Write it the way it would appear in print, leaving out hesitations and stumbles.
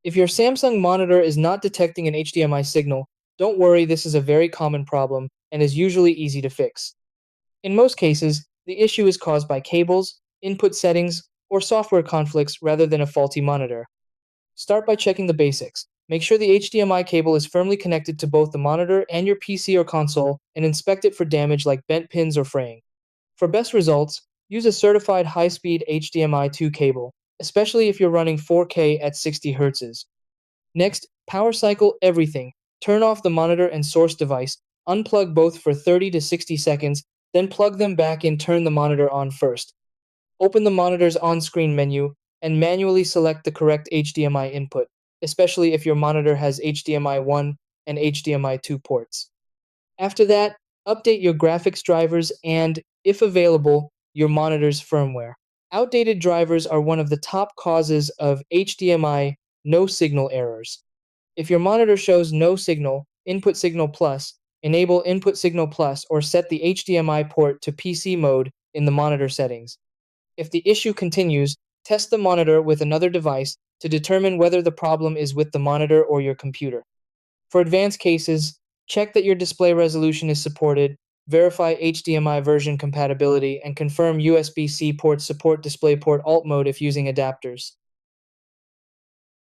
If your Samsung monitor is not detecting an HDMI signal, don't worry, this is a very common problem and is usually easy to fix. In most cases, the issue is caused by cables, input settings, or software conflicts rather than a faulty monitor. Start by checking the basics. Make sure the HDMI cable is firmly connected to both the monitor and your PC or console, and inspect it for damage like bent pins or fraying. For best results, use a certified high-speed HDMI 2 cable, especially if you're running 4K at 60 Hz. Next, power cycle everything. Turn off the monitor and source device, unplug both for 30 to 60 seconds, then plug them back in. Turn the monitor on first. Open the monitor's on-screen menu and manually select the correct HDMI input, especially if your monitor has HDMI 1 and HDMI 2 ports. After that, update your graphics drivers and, if available, your monitor's firmware. Outdated drivers are one of the top causes of HDMI no signal errors. If your monitor shows no signal, input signal plus, enable input signal plus or set the HDMI port to PC mode in the monitor settings. If the issue continues, test the monitor with another device to determine whether the problem is with the monitor or your computer. For advanced cases, check that your display resolution is supported, verify HDMI version compatibility, and confirm USB-C ports support DisplayPort Alt mode if using adapters.